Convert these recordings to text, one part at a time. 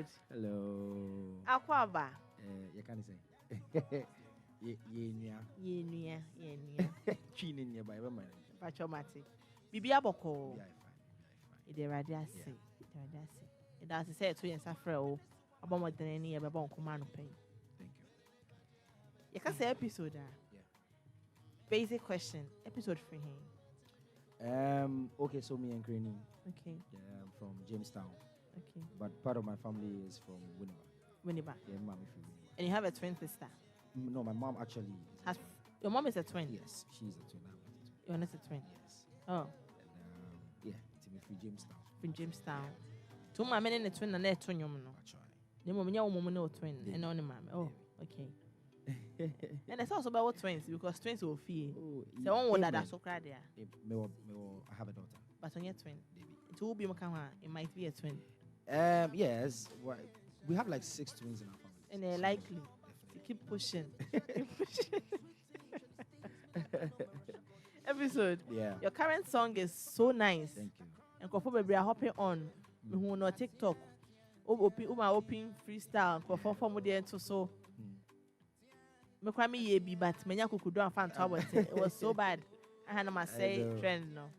Episode. Hello. Aquaba. You can't say. Yeah. Yenia. Chin nearby. Pachomatic. Bibia Boko. Yeah, fine. Ide radiasi. It does say to yen safra about more than any ever bon command pay. Thank you. You can say episode. Yeah. Basic question. Episode for him. Okay, so me and Craney. Okay. Yeah, I'm from Jamestown. Okay. But part of my family is from Winneba. Yeah, mommy from Winneba. And you have a twin sister? No, my mom actually is your mom is a twin? Yes, she's a twin. I'm a twin. You're not a twin? Yes. Oh. And yeah, it's me from Jamestown. From Jamestown. Two my men in a twin and they're twin. I try. The moment your woman no twin and only mom. Oh, okay. And it's also about twins because twins will feel. So one word that's so crowded there. I have a daughter. But on your twin. It will be it might be a twin. Yes. We have like 6 twins in our family. And they're likely to keep pushing. Episode. Yeah. Your current song is so nice. Thank you. And we are hopping on. Who know TikTok. Open freestyle. Perform for the end so. Me kwame ye bi but menya kukudu and fan trouble. It was so bad. I had to say trend no.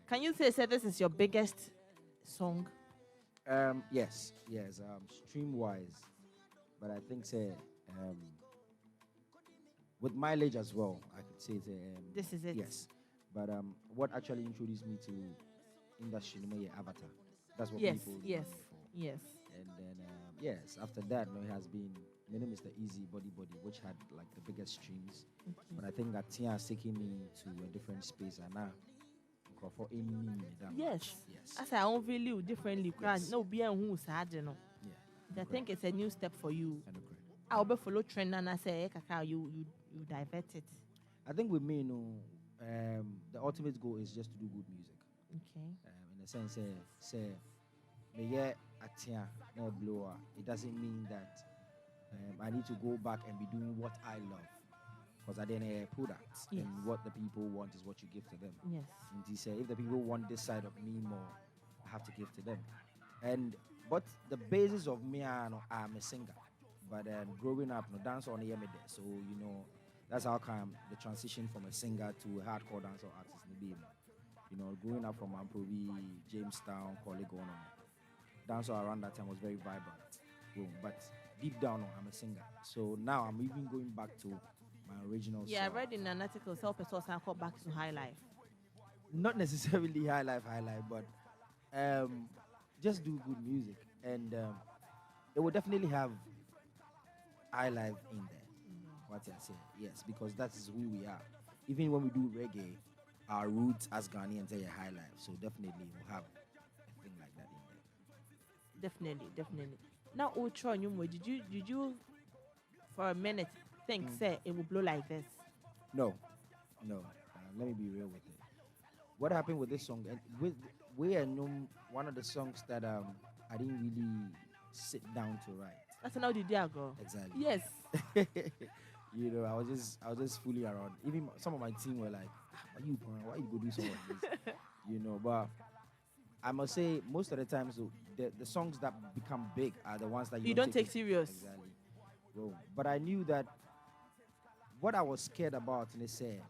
Can you say this is your biggest song? Yes. Stream wise, but I think say with mileage as well, I could say this is it. Yes, but what actually introduced me to industry, Avatar. That's what people know me for. Yes. And then yes, after that, it has been my name is the Easy Body, which had like the biggest streams. Okay. But I think that Tia is taking me to a different space and now. For any yes. As I own value differently. Yes. No be who sad, you know. Yeah. I think it's a new step for you. I will be follow trend and I say, you divert it. I think with me, the ultimate goal is just to do good music. Okay. In a sense, say, me yeah, atia no blower. It doesn't mean that I need to go back and be doing what I love. Because I didn't product, and what the people want is what you give to them. Yes. And he said, if the people want this side of me more, I have to give to them. But the basis of me, I'm a singer. But growing up, dance on the there. So that's how come the transition from a singer to a hardcore dancer artist. Growing up from Amprovi, Jamestown, Polygon, dancer around that time was very vibrant. But deep down, I'm a singer. So now I'm even going back to my original song. I read in an article, self-source and call back to high life. Not necessarily high life, but just do good music. And it will definitely have high life in there. What I say, yes, because that is who we are. Even when we do reggae, our roots as Ghanaians are high life. So definitely we'll have a thing like that in there. Definitely. Now, Ultra, did you for a minute say it will blow like this? No. Let me be real with it. What happened with this song? And we are one of the songs that I didn't really sit down to write. That's how did you go? Exactly. Yes. I was just fooling around. Even some of my team were like, why you go do something like this? But I must say most of the time, so the songs that become big are the ones that you don't take serious. Exactly. Well, but I knew that what I was scared about, and they said,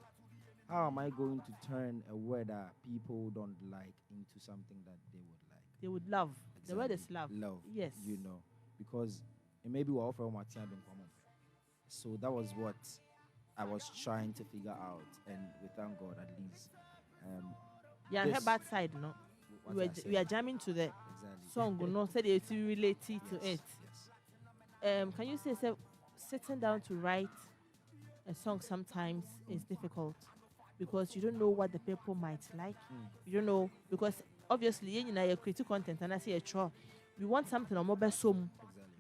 how am I going to turn a word that people don't like into something that they would like? They would love. Exactly. The word is love. Love. Yes. Because it may be what offer my time don't come up. So that was what I was trying to figure out, and we thank God at least. Her bad side, no. We are jamming to the song, no. Said it's related to it. Yes. Can you say sitting down to write a song sometimes is difficult because you don't know what the people might like. You don't know because obviously you create content and I say we want something on mobile some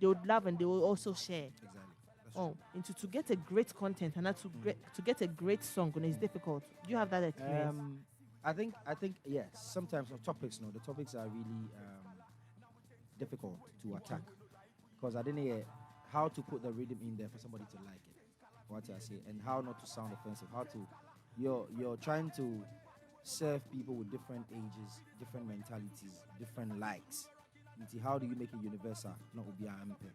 they would love and they will also share. Exactly. To get a great content and to get a great song is difficult. Do you have that experience? I think yes. Sometimes the topics are really difficult to attack because I didn't hear how to put the rhythm in there for somebody to like it. What I say, and how not to sound offensive. How to you're trying to serve people with different ages, different mentalities, different likes. How do you make it universal? Not Ubia MP.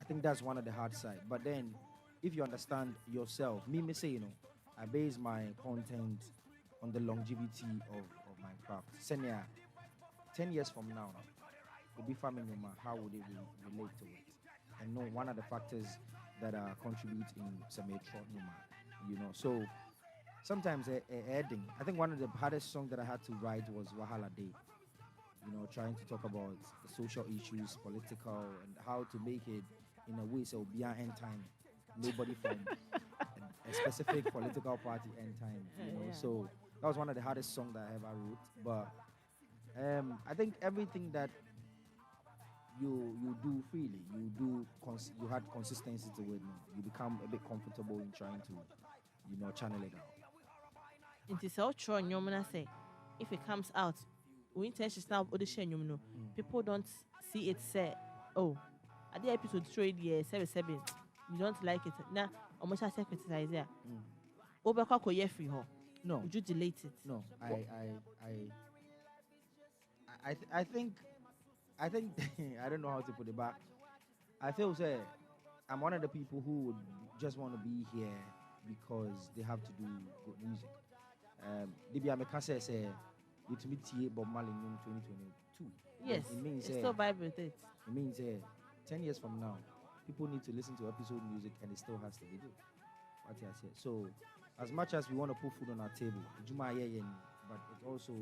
I think that's one of the hard side. But then, if you understand yourself, me say, I base my content on the longevity of my craft. Senior, 10 years from now, will be farming how would it relate to it? And one of the factors that contribute in Semetro, so sometimes adding. I think one of the hardest songs that I had to write was Wahala Day. Trying to talk about the social issues, political, and how to make it in a way so beyond end time. Nobody from a specific political party end time. So that was one of the hardest songs that I ever wrote. But I think everything that you do freely, you had consistency to it. You become a bit comfortable in trying to, channel it out. It is so true. Say, if it comes out, we intention now people don't see it. Say, oh, at the episode 3 years 77, you don't like it. Now, almost I say criticize there. No. Would you delete it? No. I think I don't know how to put it back. I feel say I'm one of the people who would just want to be here because they have to do good music. DBA Mekase say you to meet Bob Marley in 2022. Yes, it means it's still vibe with it. It means 10 years from now, people need to listen to episode music and it still has to be good. What I say. So, as much as we want to put food on our table, but it's also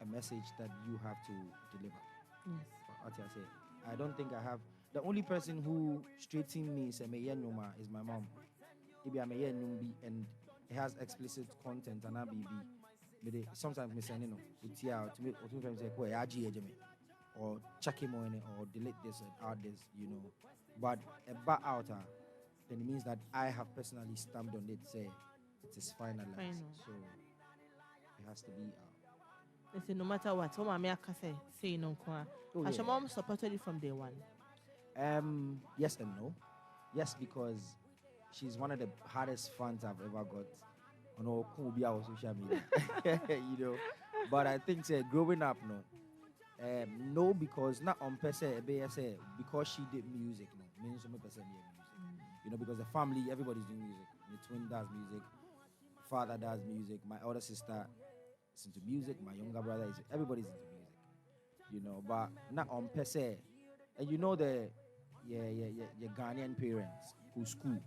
a message that you have to deliver. Yes. What I say. I don't think I have. The only person who straightened me is my mom. And it has explicit content and sometimes me saying or check him on it or delete this and add this, But about outer, then it means that I have personally stamped on it, say it is finalized. Final. So it has to be out. They say no matter what, say no. Has your mom supported you from day one? Yes and no. Yes, because she's one of the hardest fans I've ever got on all social media. But I think growing up, no, because not on per se, because she did music, no, means some person music. Because the family, everybody's doing music. My twin does music, father does music, my older sister is into music, my younger brother is. Everybody's into music, but not on per se. And the your Ghanaian parents who school.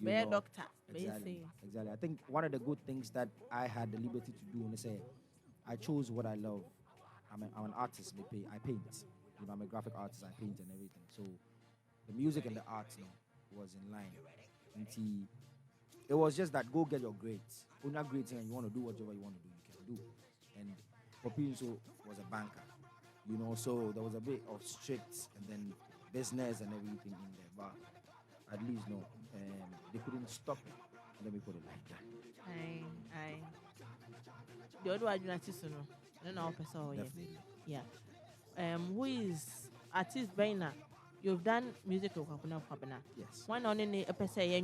Be a doctor. Exactly. I think one of the good things that I had the liberty to do is I chose what I love. I'm an artist. I paint. I'm a graphic artist. I paint and everything. So the music and the arts was in line. Until it was just that go get your grades. When you're grades and you want to do whatever you want to do, you can do. And Popinso was a banker. So there was a bit of strict and then business and everything in there. But at least they couldn't stop it. Let me put it like that. Aye. The other one, I don't know how person. Yeah. Who is artist Baina? You've done music with Kwabena. Yes. One on any episode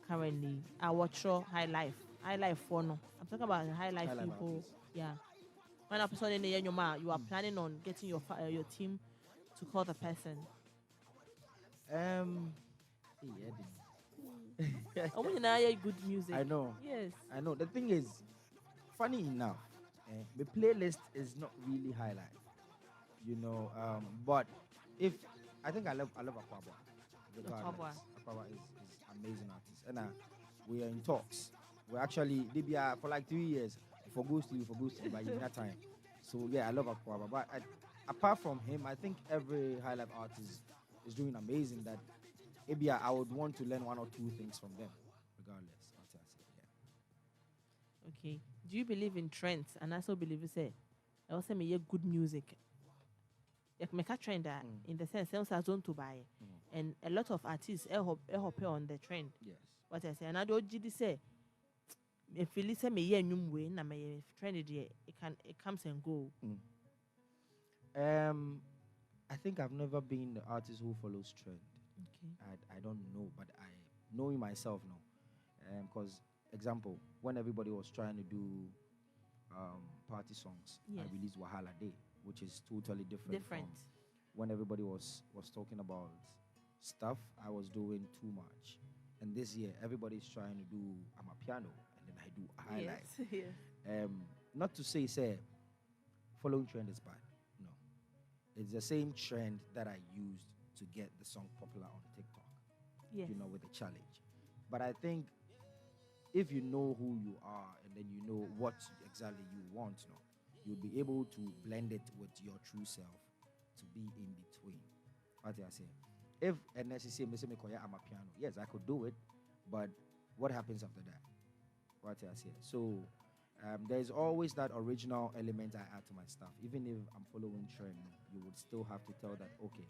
currently. I watch High Life. High Life for no. I'm talking about High Life people. Artists. Yeah. One episode in the you are planning on getting your team to call the person. I want to hear good music. I know. Yes. I know. The thing is, funny enough, the playlist is not really highlight. But if I think I love Aquaba. Aquaba is amazing artist, and we are in talks. We're actually DBR for like 3 years. For goes to you by that time. So yeah, I love Aquaba. But apart from him, I think every high life artist is doing amazing. That maybe I would want to learn 1 or 2 things from them, regardless. Yeah. Okay. Do you believe in trends? And I also believe I also make good music. Make a trend in the sense I zone to buy, and a lot of artists help on the trend. Yes. What I say, and I don't say. If Felicia me hear new way, na me trend it comes and go. I think I've never been the artist who follows trend. Okay. I don't know, but I knowing myself now. Because example, when everybody was trying to do party songs, Yes. I released Wahala Day. which is totally different. Different. From when everybody was talking about stuff. I was doing too much, and this year everybody's trying to do piano, and then I do highlight. Yes. Yes. Not to say following trend is bad. No, it's the same trend that I used to get the song popular on TikTok. Yes. You know, with the challenge. But I think if you know who you are and then you know what exactly you want, no, you'll be able to blend it with your true self to be in between. What I say? If and necessary I'm a piano, yes, I could do it, but what happens after that? What I say? So there's always that original element I add to my stuff. Even if I'm following trend, you would still have to tell that, okay,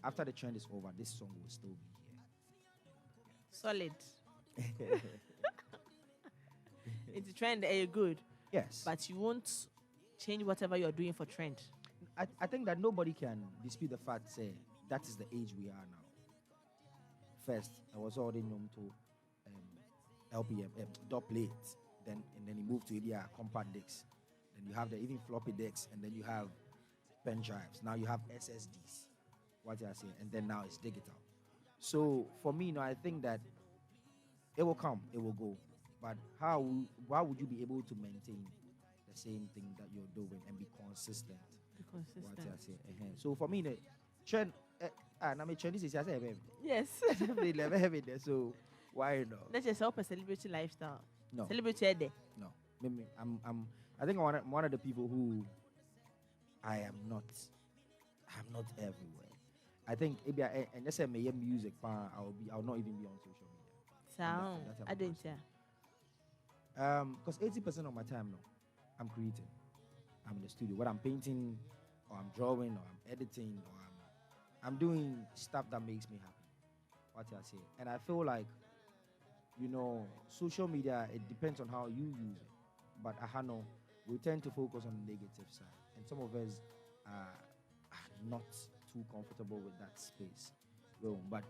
after the trend is over, this song will still be Solid. here. It's a trend, good. Yes. But you won't change whatever you're doing for trend. I think that nobody can dispute the fact, say, that is the age we are now. First, I was already known to LPM, dot plates. And then you move to compact discs. Then you have the even floppy disks, and then you have pen drives. Now you have SSDs. What I say, and then now it's digital. So for me, I think that it will come, it will go. But why would you be able to maintain the same thing that you're doing and be consistent? What I say. So for me, the trend, and I'm a Chinese, I say, Yes. they never have it there. So why not? That's just help a celebrity lifestyle. No. Celebrity day. No. I think I'm one of the people who I'm not everywhere. I think if and just say my music, I'll not even be on social media. Sound. I didn't hear. Because 80% of my time now, I'm creating. I'm in the studio. Whether I'm painting, or I'm drawing, or I'm editing, or I'm doing stuff that makes me happy. What I say, and I feel like, social media. It depends on how you use it. But we tend to focus on the negative side, and some of us are not too comfortable with that space. Well, but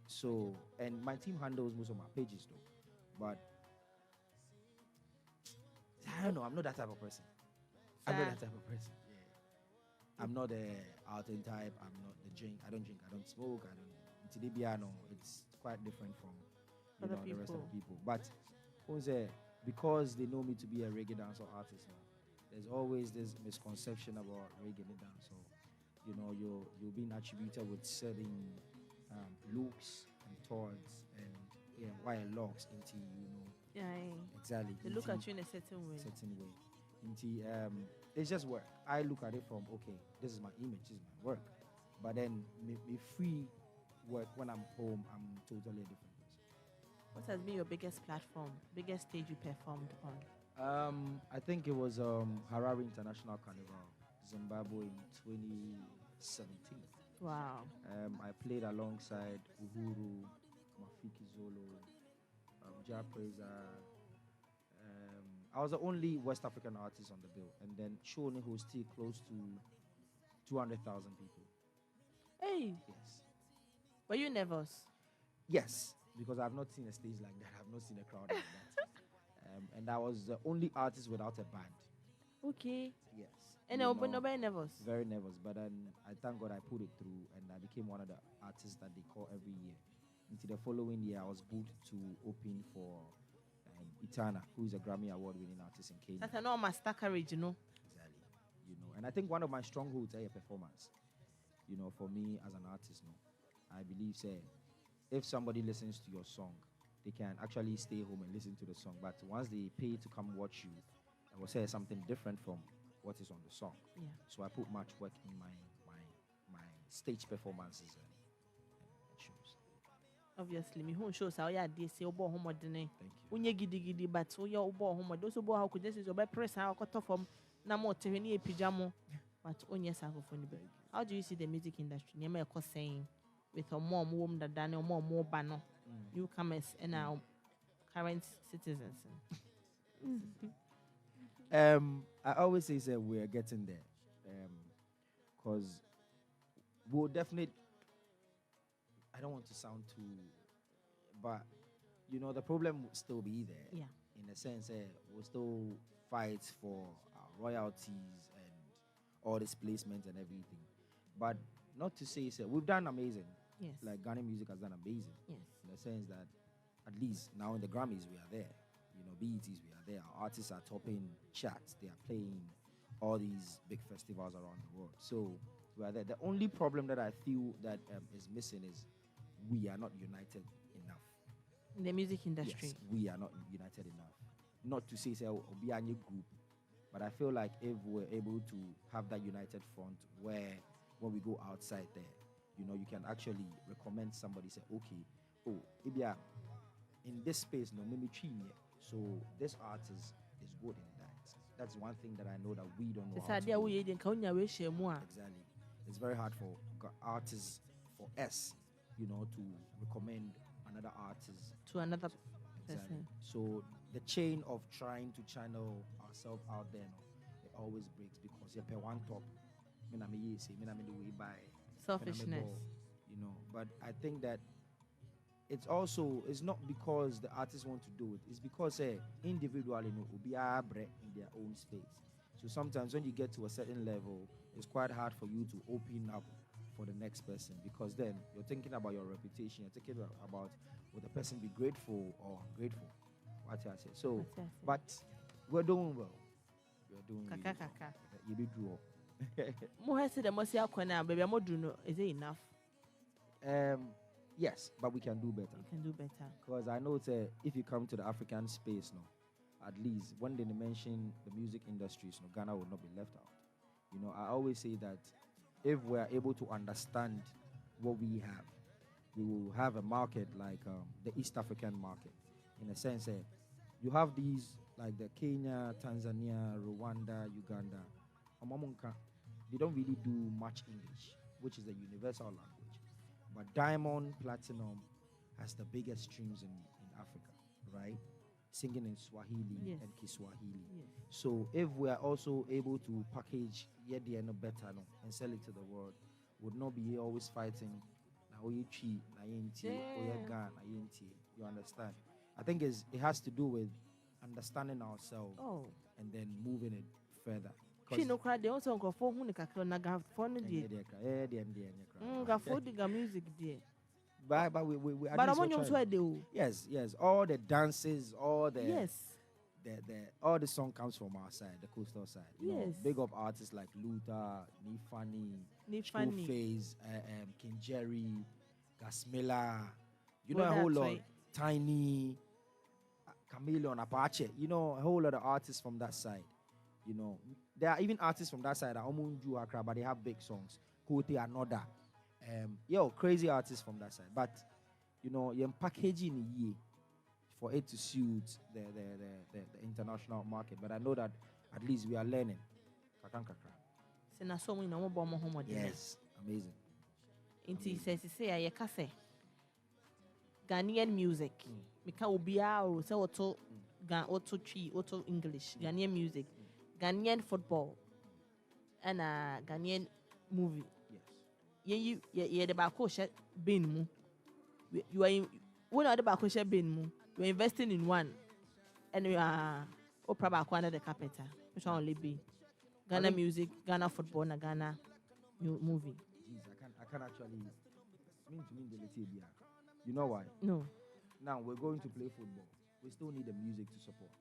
so, and my team handles most of my pages though. But I don't know, I'm not that type of person. I'm not that type of person. Yeah. I'm not the outing type. I'm not the drink. I don't drink. I don't smoke. I don't. It's quite different from the rest of the people. But because they know me to be a reggae dancer artist now, there's always this misconception about reggae dancer. You're being attributed with certain looks and thoughts and wire locks into exactly. They look at you in a certain way. It's just work. I look at it from this is my image, this is my work. But then me free work when I'm home, I'm totally a different person. What has been your biggest platform, biggest stage you performed on? I think it was Harare International Carnival, Zimbabwe in 2017. Wow. I played alongside Uhuru, Mafiki Zolo, Ja Preza. I was the only West African artist on the bill, and then Shoni hosted close to 200,000 people. Hey. Yes. Were you nervous? Yes, because I've not seen a stage like that. I've not seen a crowd like that. And I was the only artist without a band. Okay. Yes. And nobody nervous? Very nervous, but then I thank God I put it through, and I became one of the artists that they call every year. Into the following year, I was booked to open for Itana, who is a Grammy Award-winning artist in Kenya. That's an almost courage, Exactly. And I think one of my strongholds is performance. For me as an artist, I believe, if somebody listens to your song, they can actually stay home and listen to the song. But once they pay to come watch you, I will say something different from what is on the song. Yeah. So I put much work in my stage performances and shows. Obviously, me who shows how ya dey say obo homo dene. Thank you. Unye gidi but oya obo homo do so bo how could just is obe press how cut from na mo te ni epijamo but onye sa go for ni be. How do you see the music industry? Nyema e saying with a more wom da dane more bano newcomers and our current citizens. I always say we're getting there. Because we'll definitely, I don't want to sound too, but the problem will still be there. Yeah. In a sense, we'll still fight for our royalties and all this placement and everything. But not to say, we've done amazing. Yes. Like Ghanaian music has done amazing. Yes. In the sense that at least now in the Grammys we are there. BETs we are there. Our artists are topping charts. They are playing all these big festivals around the world. So we are there. The only problem that I feel that is missing is we are not united enough. In the music industry. Yes, we are not united enough. Not to say be a new group, but I feel like if we're able to have that united front where when we go outside there, you can actually recommend somebody, say, okay, oh, if you are in this space, no, maybe so this artist is good in that. That's one thing that I know that we don't know how to do. Exactly. It's very hard for artists, for us, to recommend another artist to another exactly. person. So the chain of trying to channel ourselves out there, it always breaks because you pay one top. Selfishness. But I think that it's not because the artists want to do it. It's because individually, be in their own space. So sometimes when you get to a certain level, it's quite hard for you to open up for the next person because then you're thinking about your reputation. You're thinking about will the person be grateful or ungrateful. What I say. So, but we're doing well. We're doing really well. You be draw. Is it enough? Yes, but we can do better. You can do better. Because I know if you come to the African space now, at least when they mention the music industries, Ghana will not be left out. I always say that if we're able to understand what we have, we will have a market like the East African market. In a sense, you have these like the Kenya, Tanzania, Rwanda, Uganda. They don't really do much English, which is the universal language. But Diamond Platinum has the biggest streams in Africa, right? Singing in Swahili and Kiswahili. Yes. So if we are also able to package Yediano better and sell it to the world, would not be always fighting. You understand? I think it has to do with understanding ourselves and then moving it further. They also go for music there. But we yes, all the dances, all the all the song comes from our side, the coastal side. Big up artists like Luther, Nifani, Phase, King Jerry, Gasmilla, a whole lot, Tiny, Chameleon, Apache, a whole lot of artists from that side. There are even artists from that side that Omunju Accra, but they have big songs. Kote Anoda. Crazy artists from that side. But you're packaging for it to suit the international market. But I know that at least we are learning. Yes, amazing. Inti say I say Ghanaian music. Mika ubia or say auto English. Ghanaian music. Ghanaian football and a Ghanaian movie. Yes. You the Bakosha bin mu. You are one of the Bakosha bin mu. You are investing in one, and you are Oprah Bakwana the capital, which only be Ghana music, Ghana football, and Ghana movie. Jeez, I can actually mean the You know why? No. Now we're going to play football. We still need the music to support.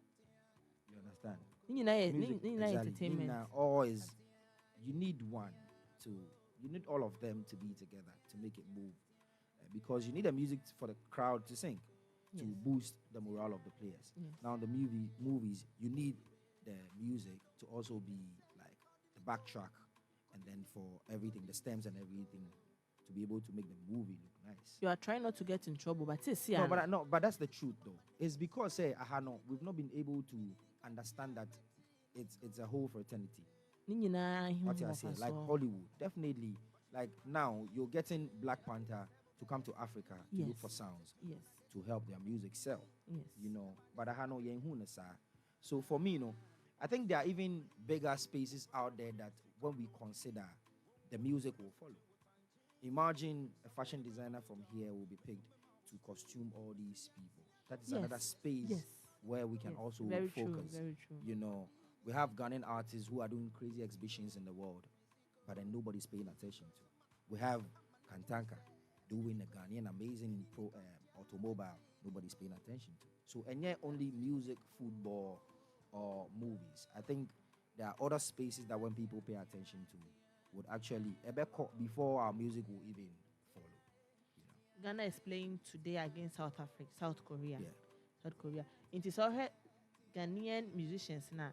You understand? Entertainment. You need you need all of them to be together to make it move, because you need the music for the crowd to sing, to boost the morale of the players. Now the movies, you need the music to also be like the backtrack, and then for everything, the stems and everything, to be able to make the movie look nice. You are trying not to get in trouble, but but that's the truth though. It's because we've not been able to understand that it's a whole fraternity. What I say, like Hollywood, definitely. Like now, you're getting Black Panther to come to Africa to look for sounds, to help their music sell. But I know so for me, I think there are even bigger spaces out there that when we consider, the music will follow. Imagine a fashion designer from here will be picked to costume all these people. That is another space where we can also focus. Very true. We have Ghanaian artists who are doing crazy exhibitions in the world. but then nobody's paying attention to. We have Kantanka doing a Ghanaian amazing automobile, nobody's paying attention to. So, and yet only music, football, or movies. I think there are other spaces that when people pay attention to would actually, before our music will even follow. Ghana is playing today against South Korea. Yeah. South Korea. It is all Ghanaian musicians now.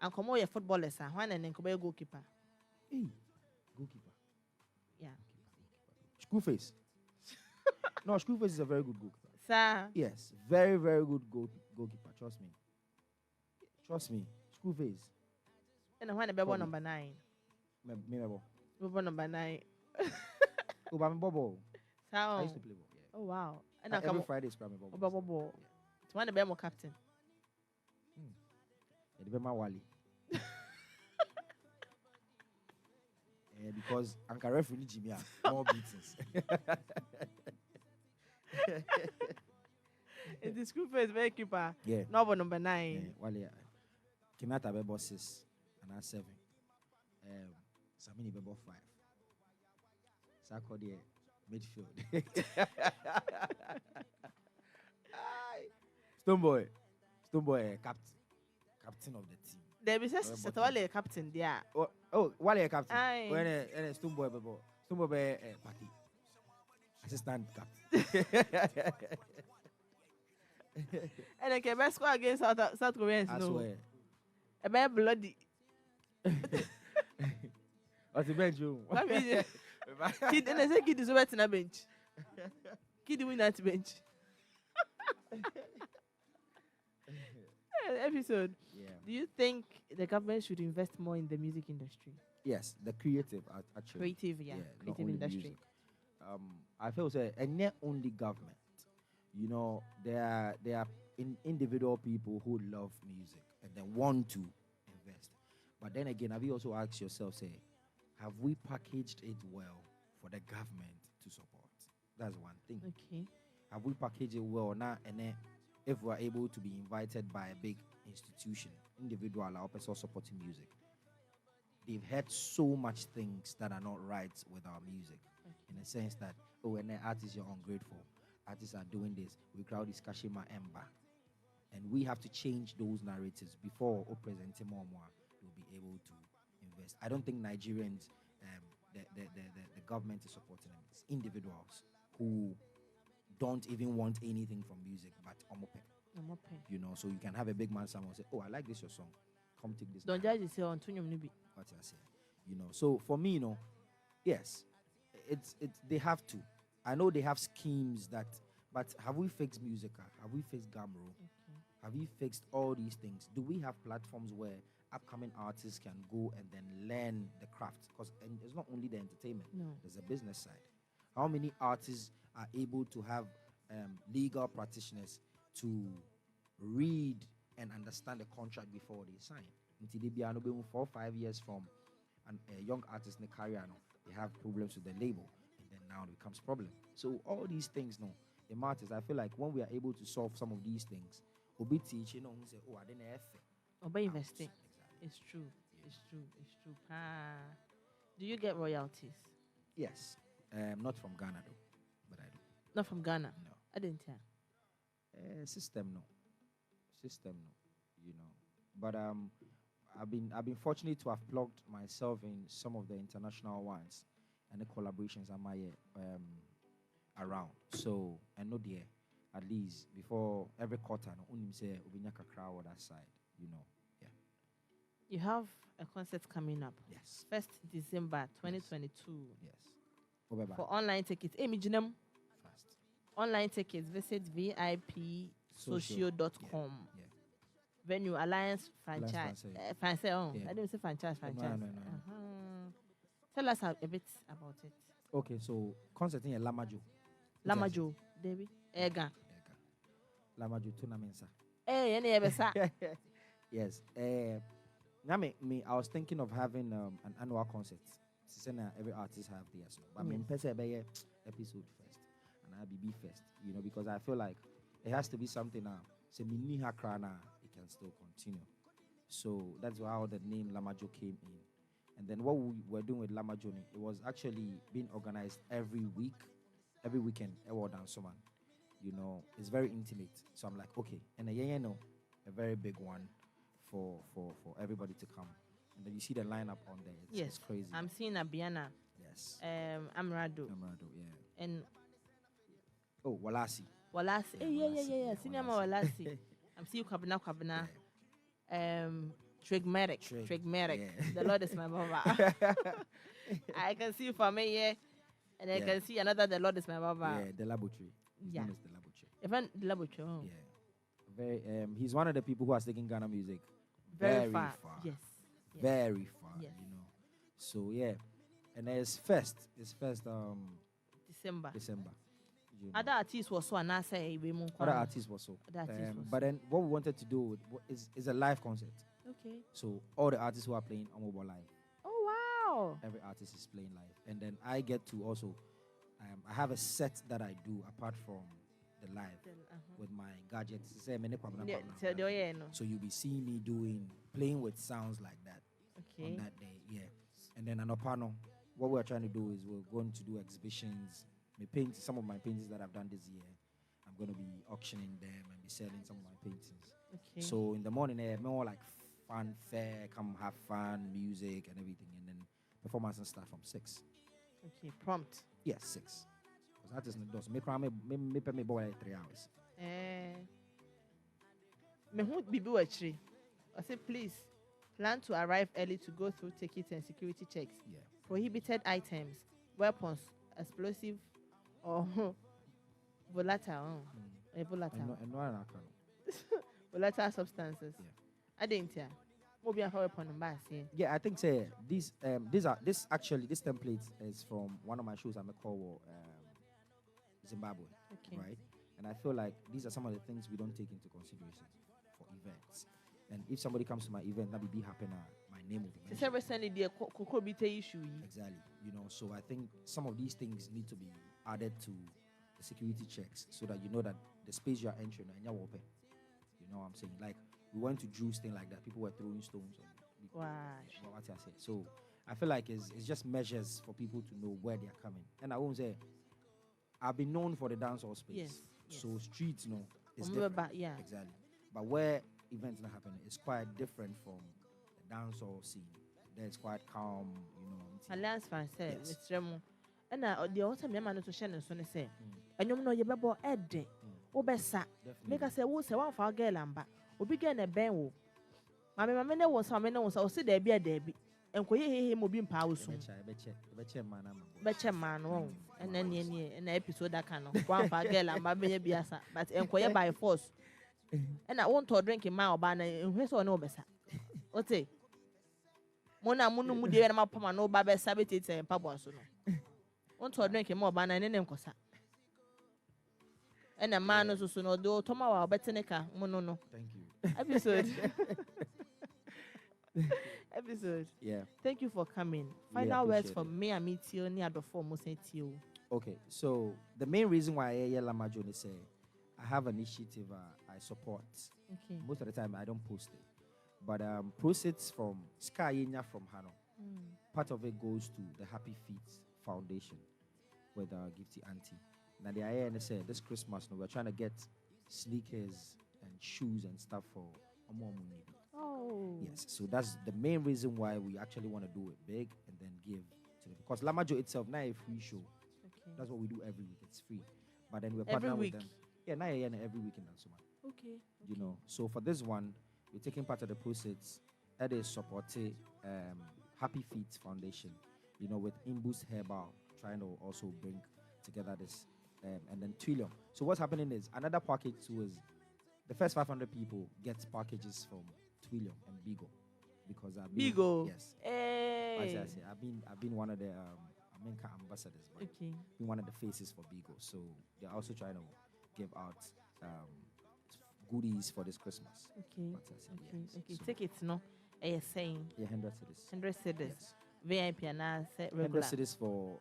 And come on, footballers, one and then come goalkeeper. Hey, goalkeeper. Yeah. Screwface. No, Screwface is a very good goalkeeper. Sir. Yes, very, very good goalkeeper. Trust me. Trust me. Screwface. And I want to be number 9. Me Number 9. Oh, but I'm Bobo. So, I used to play ball. Yeah. Oh wow. And Every Friday is Bobo. Bobo. It's one of the captain. Yeah, my Wally. Because Anka referee Jimmy more beatings. In the school first very keeper. Yeah. Number 9. Yeah, Wally. Kimata Bebo 6 and I 7. Samini Bebo 5. Sako the midfield. Stoneboy, captain of the team. There is a Wale captain there. Oh, Wale captain. Aye. When a Stoneboy Bebo, Stoneboy party. Assistant captain. And I can best score against South Koreans. I No. swear. A bit bloody. What's the bench room? Kid, and I say kid is wet in a bench. Kid win at bench. Episode. Yeah. Do you think the government should invest more in the music industry? Yes, the creative actually. Creative, yeah. not Creative only industry. music. I feel say, and not only government. You know, there are individual people who love music and they want to invest. But then again, have you also asked yourself, say, have we packaged it well for the government to support? That's one thing. Okay. Have we packaged it well now? And then if we're able to be invited by a big institution, individual or person supporting music, they've heard so much things that are not right with our music. In a sense that, oh, and then artists, you're ungrateful. Artists are doing this. We crowd is Kashima Ember. And we have to change those narratives before President Momwa will be able to invest. I don't think Nigerians, the government is supporting them. It's individuals who don't even want anything from music but omope. You know, so you can have a big man someone say, oh, I like this your song. Come take this. Don't judge yourself on Tunyum Nibi. What I say. You know, so for me, you know, yes, it's they have to. I know they have schemes that, but have we fixed Musica? Have we fixed Gamro? Okay. Have we fixed all these things? Do we have platforms where upcoming artists can go and then learn the craft? Because it's not only the entertainment. No. There's a business side. How many artists are able to have legal practitioners to read and understand the contract before they sign? Until they be 4 or 5 years from a young artist in the career, they have problems with the label. Now it becomes problem. So all these things, it matters. I feel like when we are able to solve some of these things, we'll be teaching, who say, oh, I didn't have Or by investing. Exactly. It's true. It's true. It's true. Do you get royalties? Yes. Not from Ghana though, but I do. Not from Ghana? No. I didn't hear. System, no. You know. But I've been fortunate to have plugged myself in some of the international ones and the collaborations am I around. So I know there at least before every quarter, no only say Ubinyaka crowd that side, you know. Yeah. You have a concert coming up. Yes. 1st December 2022. Yes. Bye. For online tickets. Amy Jinam. Fast. Online tickets. Visit VIPsocio.com. Yeah. Venue Alliance Franchise. Franchise. Yeah. I didn't say franchise. No. Tell us a bit about it. Okay, so concert in Lamajo. Lamajo, Debbie. Ega. Lamajo tournament. Yes. I was thinking of having an annual concert. Every artist have theirs. But I mean, episode first and IBB first. You know, because I feel like it has to be something say mini hakrana, it can still continue. So that's how the name Lamajo came in. And then what we were doing with Lama Journey, it was actually being organized every week, every weekend. Man, it's very intimate. So I'm like, okay, and a very big one for everybody to come. And then you see the lineup on there. It's crazy. I'm seeing Abiana. Yes. Amrado. Yeah. And Walasi. Yeah. Senior Walasi. I'm seeing Kwabena. Trigmatic. Yeah. The Lord is my mother. I can see for me here, and I can see another. The Lord is my mother. Yeah, the laboratory. His name is the laboratory. Even the laboratory. Oh. Yeah. Very. He's one of the people who has taken Ghana music very far. Yes. Very far. Yes. So yeah, and it's first. December. Other artists were so, and I say other artists were so. But then what we wanted to do is a live concert. Okay. So all the artists who are playing on mobile live. Oh wow! Every artist is playing live, and then I get to also. I have a set that I do apart from the live with my gadgets. So you'll be seeing me playing with sounds like that on that day. Yeah. And then what we're trying to do is we're going to do exhibitions. Some of my paintings that I've done this year, I'm going to be auctioning them and be selling some of my paintings. Okay. So in the morning, more like fun fair, come have fun, music and everything, and then performance and start from 6. Okay, prompt. Yes, 6. Because that is not those. Me boy 3 hours. Me who be actually. I said please plan to arrive early to go through tickets and security checks. Yeah. Prohibited items, weapons, explosive or volatile. Volatile substances. Yeah. I didn't hear. Weapon Yeah, I think this template is from one of my shows I'm called Zimbabwe. Okay. Right? And I feel like these are some of the things we don't take into consideration for events. And if somebody comes to my event, that will be happening. My name will be mentioned. Recently, the issue. Exactly. So I think some of these things need to be added to the security checks so that you know that the space you are entering and you're open. You know what I'm saying? Like we went to Drew's thing like that. People were throwing stones. Wow. What I said. So I feel like it's just measures for people to know where they are coming. And I won't say I've been known for the dancehall space. Yes. So streets, it's different. Yeah. Exactly. But where events not happening, it's quite different from the dancehall scene. There's quite calm, Alliance fan said, Yes. Mr. Remo. And the also me man to share and so say. And you know you be ed. Obesa. Make us say, "Who say one for girl and back? We begin a ben wo. Mamma no was some no so say there be a debby. And ko ye mo bi mpa wo so. Beche man wo. And then an episode that can one for girl and baby biasa. But enquire by force. And I want to drink in my banner in which or no besa. Ote. Mona munu mu de na mapama no ba be sabete and pabo so no. Want to drink more banner and then kosa. And a man also no do toma wa beteneka no. Thank you. Episode. Yeah. Thank you for coming. Final words from me and Mitio near the form Musentio. Okay, so the main reason why I Lama Journey say I have an initiative I support. Okay. Most of the time I don't post it. But proceeds from Sky from Hano. Part of it goes to the Happy Feet Foundation with Gifty Auntie. Now the IAN said this Christmas we're trying to get sneakers and shoes and stuff for Omomunidi. Oh. Yes, so that's the main reason why we actually want to do it big and then give to them. Because Lamajo itself now a free show. Okay. That's what we do every week. It's free. But then we're partnering with them. Yeah, now every weekend and so on. Okay. So for this one, we're taking part of the proceeds. That is supporting Happy Feet Foundation, with Imbus Herbal, trying to also bring together this, and then Twillium. So what's happening is another package was the first 500 people get packages from Twillium and Bigo, because Bigo. Yes. Hey. As I say, I've been one of the Amenka ambassadors, but Okay. been one of the faces for Bigo. So they're also trying to give out goodies for this Christmas. Okay. Okay. So tickets, no? Saying. Yeah, 100 cities. 100 cities. Yes. VIP and I say 100 regular. cities for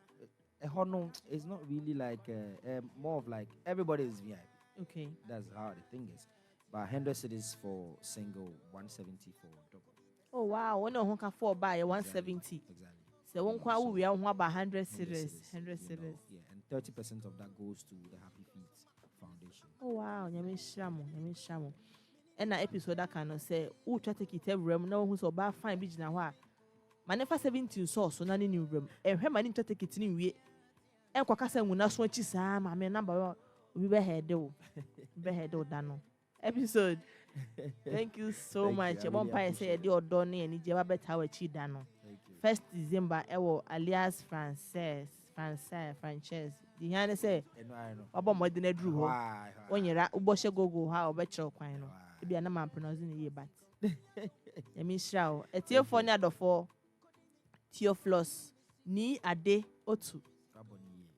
a honor. It's not really like more of like everybody is VIP. Okay. That's how the thing is. But 100 cities for single, 170 for double. Oh wow, one of who 4 buy 170. Exactly. So one kwa we are about 100 series, 100 you know, series. yeah, and 30% of that goes to the Happy Feet Foundation. Oh wow, nyame shamo. And na episode that kind of say, "Who try to take it every room no who so ba fine bi gina ho a." Manefa 17 sauce so na ne new room. Ehwe mani try take it ni wie. En kwaka say nguna so achi saa ma me number obi be head o. Be head o da no. Episode. Thank you so much. One pie say the odo ne ani je ba beta wa chi da no. 1st December ewo alias Frances. The hand say obo mo de na dru ho. Onyera uboshe gogo ha obechro kwan no. E bia na man pronounce ne but. Yemi shraw. Etiefo ne adofo. Theophilus ni ade otu.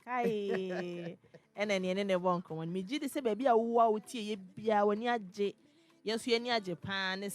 Kai. Ene ne bon ko won mi gidi se baby a wo a wotie ye bia woni age. Yenso ye ni age pa ne